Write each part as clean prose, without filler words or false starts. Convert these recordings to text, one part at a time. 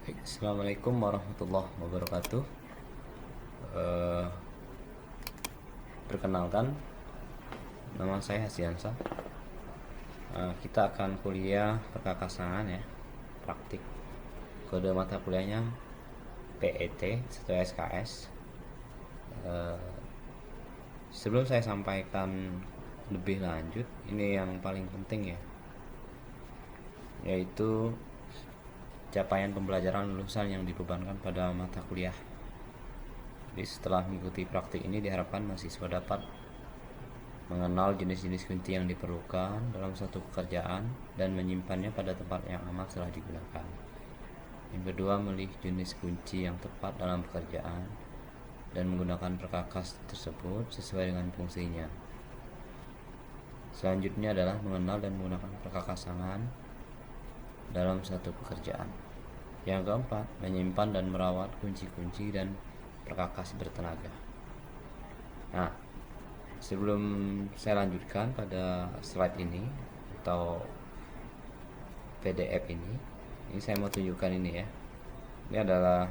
Assalamualaikum warahmatullahi wabarakatuh. Eh, Perkenalkan, nama saya Hasyansa. Kita akan kuliah perkakasangan ya, praktik. Kode mata kuliahnya PET atau SKS. Sebelum saya sampaikan lebih lanjut, ini yang paling penting ya, yaitu capaian pembelajaran lulusan yang dibebankan pada mata kuliah. Jadi setelah mengikuti praktik ini diharapkan mahasiswa dapat mengenal jenis-jenis kunci yang diperlukan dalam satu pekerjaan dan menyimpannya pada tempat yang aman setelah digunakan. Yang kedua, memilih jenis kunci yang tepat dalam pekerjaan dan menggunakan perkakas tersebut sesuai dengan fungsinya. Selanjutnya adalah mengenal dan menggunakan perkakasangan dalam satu pekerjaan. Yang keempat, menyimpan dan merawat kunci-kunci dan perkakas bertenaga. Nah, sebelum saya lanjutkan pada slide ini atau PDF ini saya mau tunjukkan ini ya. Ini adalah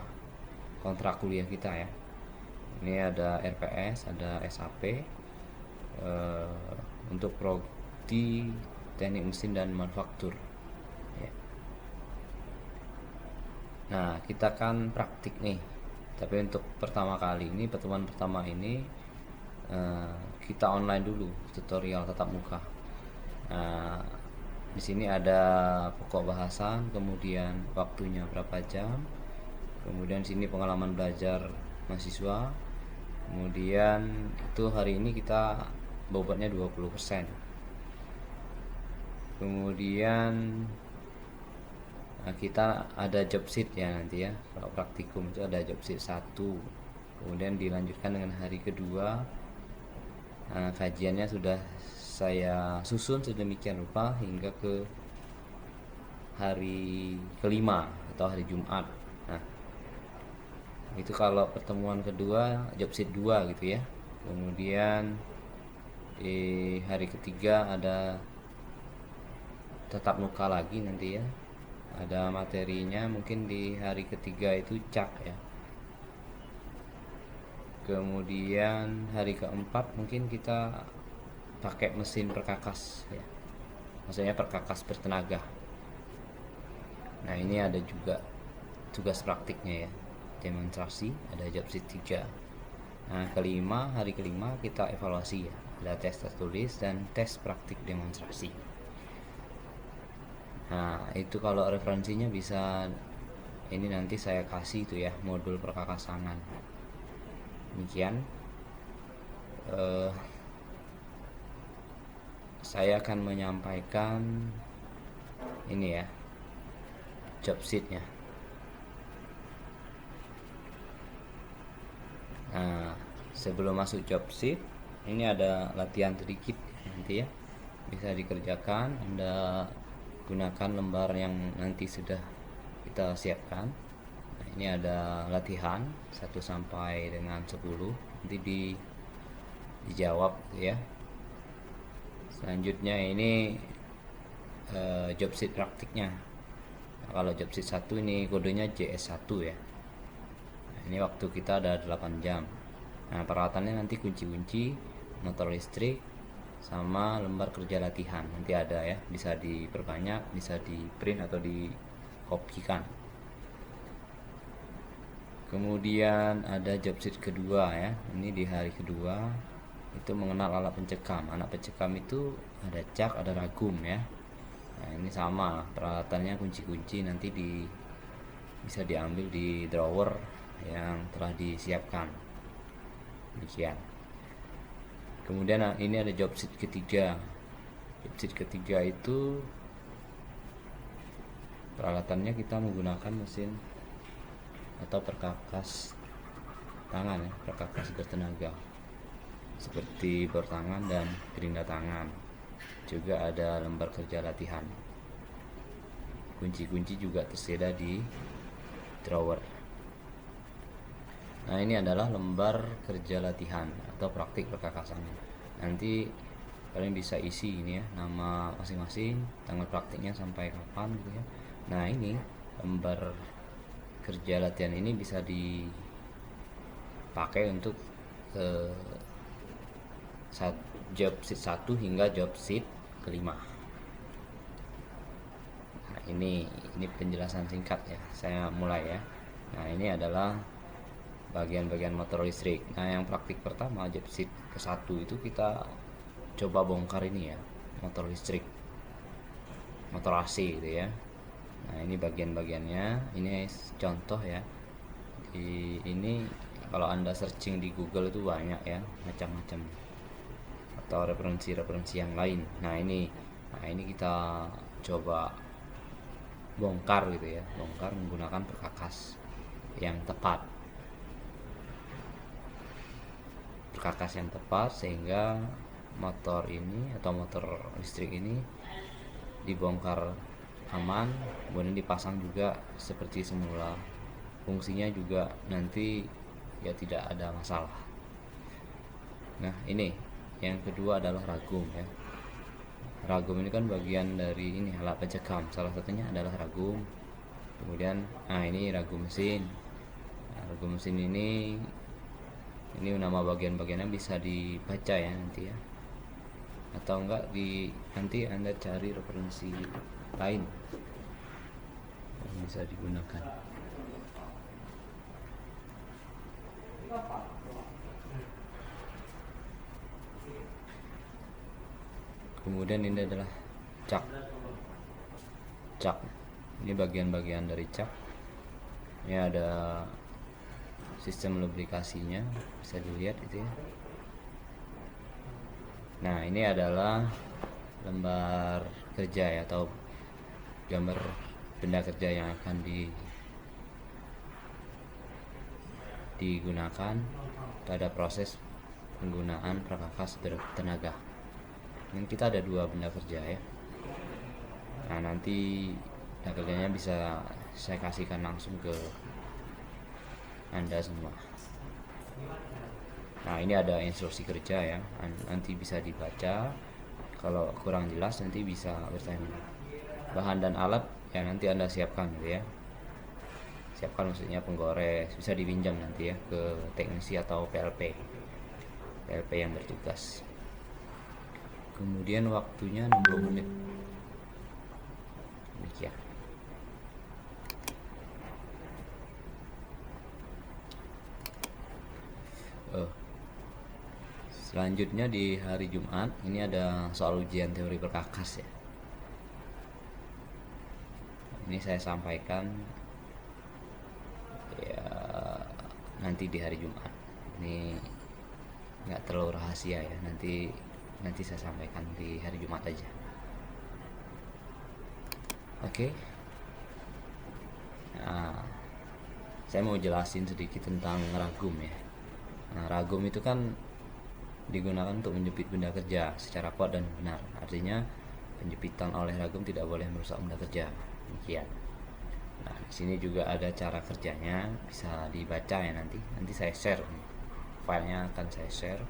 kontrak kuliah kita ya. Ini ada RPS, ada SAP untuk prodi teknik mesin dan manufaktur. Ya. Nah, kita kan praktik nih. Tapi untuk pertama kali ini, pertemuan pertama ini kita online dulu, tutorial tatap muka. Nah, di sini ada pokok bahasan, kemudian waktunya berapa jam, kemudian sini pengalaman belajar mahasiswa, kemudian itu hari ini kita bobotnya 20%. Kemudian kita ada job sheet ya nanti ya, kalau praktikum itu ada job sheet 1, kemudian dilanjutkan dengan hari kedua. Kajiannya sudah saya susun sedemikian rupa hingga ke hari kelima atau hari Jumat. Nah, itu kalau pertemuan kedua job sheet 2 gitu ya. Kemudian di hari ketiga ada tatap muka lagi nanti ya. Ada materinya, mungkin di hari ketiga itu cak ya. Kemudian hari keempat mungkin kita pakai mesin perkakas ya, maksudnya perkakas bertenaga. Nah, ini ada juga tugas praktiknya ya, demonstrasi, ada job sheet 3. Nah, hari kelima kita evaluasi ya, ada tes tertulis dan tes praktik demonstrasi. Nah, itu kalau referensinya bisa ini nanti saya kasih itu ya, modul perkakasangan. Demikian saya akan menyampaikan ini ya, job sheetnya. Nah, sebelum masuk job sheet, ini ada latihan sedikit nanti ya, bisa dikerjakan. Anda gunakan lembar yang nanti sudah kita siapkan. Nah, ini ada latihan 1 sampai dengan 10, nanti dijawab ya. Selanjutnya ini job sheet praktiknya. Nah, kalau job sheet 1 ini kodenya JS1 ya. Nah, ini waktu kita ada 8 jam. Nah, peralatannya nanti kunci-kunci, motor listrik, sama lembar kerja latihan. Nanti ada ya, bisa diperbanyak, bisa di print atau dikopikan. Kemudian ada job sheet kedua ya. Ini di hari kedua itu mengenal alat pencekam. Alat pencekam itu ada cak, ada ragum ya. Nah, ini sama peralatannya, kunci-kunci nanti bisa diambil di drawer yang telah disiapkan. Demikian. Kemudian ini ada job sheet ketiga. Job sheet ketiga itu peralatannya kita menggunakan mesin atau perkakas tangan ya, perkakas bertenaga seperti bor tangan dan gerinda tangan. Juga ada lembar kerja latihan. Kunci-kunci juga tersedia di drawer. Nah, ini adalah lembar kerja latihan atau praktik perkakasan. Nanti kalian bisa isi ini ya, nama masing-masing, tanggal praktiknya sampai kapan gitu ya. Nah, ini lembar kerja latihan ini bisa dipakai untuk job sheet 1 hingga job sheet kelima. Nah, ini penjelasan singkat ya, saya mulai ya. Nah, ini adalah bagian-bagian motor listrik. Nah, yang praktik pertama job sheet ke-1 itu kita coba bongkar ini ya, motor listrik, motor AC gitu ya. Nah, ini bagian-bagiannya, ini contoh ya. Ini kalau Anda searching di Google itu banyak ya, macam-macam, atau referensi-referensi yang lain. Nah, ini kita coba bongkar gitu ya, bongkar menggunakan perkakas yang tepat. Perkakas yang tepat sehingga motor ini atau motor listrik ini dibongkar aman, kemudian dipasang juga seperti semula, fungsinya juga nanti ya tidak ada masalah. Nah, ini yang kedua adalah ragum ya. Ragum ini kan bagian dari ini alat pencekam, salah satunya adalah ragum. Kemudian ini ragum mesin. Nah, ragum mesin ini nama bagian-bagiannya bisa dibaca ya nanti ya, atau enggak nanti Anda cari referensi lain yang bisa digunakan. Kemudian ini adalah cak. Ini bagian-bagian dari cak. Ini ada sistem lubrikasinya, bisa dilihat itu ya. Nah, ini adalah lembar kerja ya, atau gambar benda kerja yang akan digunakan pada proses penggunaan perkakas bertenaga. Ini kita ada 2 benda kerja ya. Nah, nanti benda kerjanya bisa saya kasihkan langsung ke Anda semua. Nah, ini ada instruksi kerja ya, nanti bisa dibaca. Kalau kurang jelas nanti bisa bertanya. Bahan dan alat ya nanti Anda siapkan gitu ya. Siapkan maksudnya penggores, bisa dipinjam nanti ya ke teknisi atau PLP yang bertugas. Kemudian waktunya 60 menit. Demikian. Selanjutnya di hari Jumat ini ada soal ujian teori perkakas ya. Ini saya sampaikan ya nanti di hari Jumat. Ini nggak terlalu rahasia ya, nanti saya sampaikan di hari Jumat aja. Oke. Nah, saya mau jelasin sedikit tentang ragum ya. Nah, ragum itu kan digunakan untuk menjepit benda kerja secara kuat dan benar. Artinya penjepitan oleh ragum tidak boleh merusak benda kerja. Demikian. Nah, di sini juga ada cara kerjanya, bisa dibaca ya nanti saya share. Filenya akan saya share.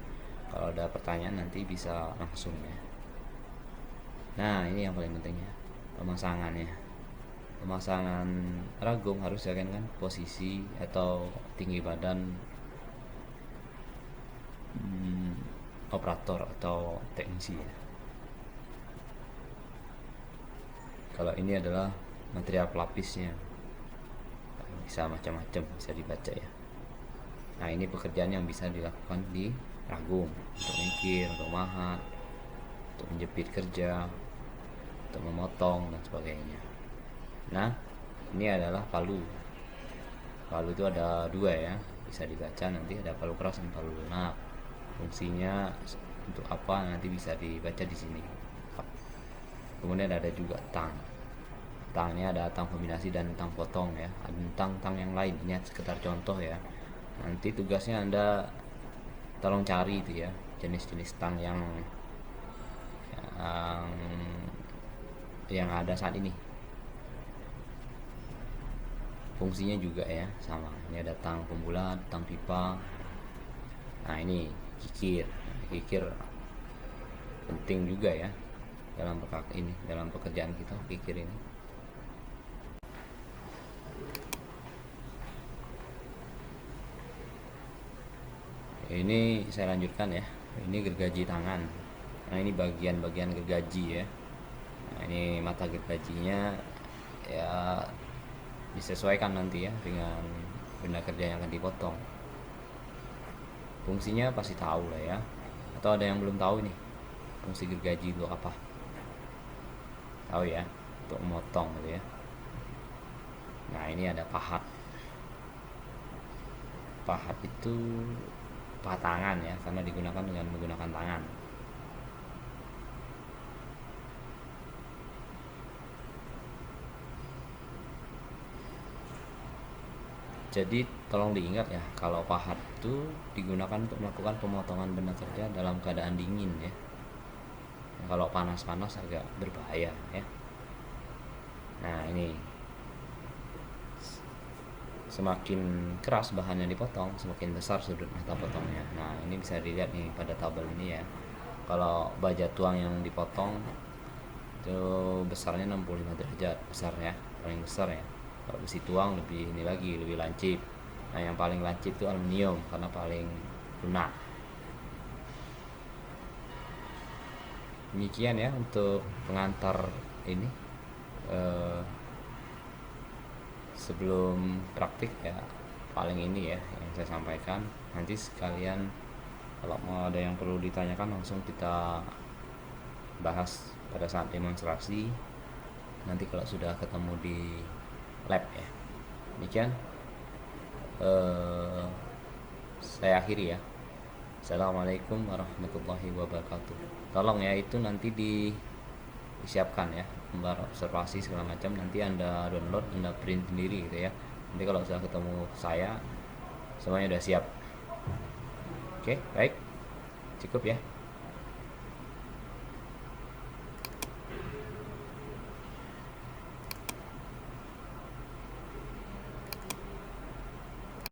Kalau ada pertanyaan nanti bisa langsung ya. Nah, ini yang paling penting ya, pemasangannya. Pemasangan ragum harus ya kan posisi atau tinggi badan operator atau teknisi ya. Kalau ini adalah material pelapisnya, bisa macam-macam, bisa dibaca ya. Nah, ini pekerjaan yang bisa dilakukan di ragum, untuk mikir, untuk mahat, untuk menjepit kerja, untuk memotong dan sebagainya. Nah, ini adalah palu. Palu itu ada 2 ya, bisa dibaca nanti, ada palu keras dan palu lunak. Fungsinya untuk apa nanti bisa dibaca di sini. Kemudian ada juga tang. Tangnya ada tang kombinasi dan tang potong ya. Ada tang yang lain. Ini sekedar contoh ya. Nanti tugasnya Anda tolong cari itu ya, jenis-jenis tang yang ada saat ini. Fungsinya juga ya sama. Ini ada tang pembulat, tang pipa. Nah, ini kikir penting juga ya dalam pekerjaan kita, kikir ini. Ini saya lanjutkan ya. Ini gergaji tangan. Nah, ini bagian-bagian gergaji ya. Nah, ini mata gergajinya ya disesuaikan nanti ya dengan benda kerja yang akan dipotong. Fungsinya pasti tahu lah ya. Atau ada yang belum tahu nih fungsi gergaji itu apa? Tahu ya, untuk memotong gitu ya. Nah, ini ada pahat. Pahat itu pahat tangan ya, karena digunakan dengan menggunakan tangan. Jadi tolong diingat ya, kalau pahat itu digunakan untuk melakukan pemotongan benda kerja dalam keadaan dingin ya. Nah, kalau panas-panas agak berbahaya ya. Nah, ini semakin keras bahan yang dipotong, semakin besar sudut mata potongnya. Nah, ini bisa dilihat nih pada tabel ini ya. Kalau baja tuang yang dipotong itu besarnya 65 derajat besarnya, paling besar ya. Kalau besi tuang lebih ini lagi, lebih lancip. Nah, yang paling lancip itu aluminium karena paling lunak. Demikian ya untuk pengantar ini. Sebelum praktik ya paling ini ya yang saya sampaikan. Nanti sekalian kalau mau ada yang perlu ditanyakan langsung kita bahas pada saat demonstrasi nanti kalau sudah ketemu di lab ya. Demikian saya akhiri ya. Assalamualaikum warahmatullahi wabarakatuh. Tolong ya itu nanti disiapkan ya gambar observasi segala macam, nanti Anda download, Anda print sendiri gitu ya. Nanti kalau sudah ketemu saya semuanya sudah siap. Oke, baik, cukup ya.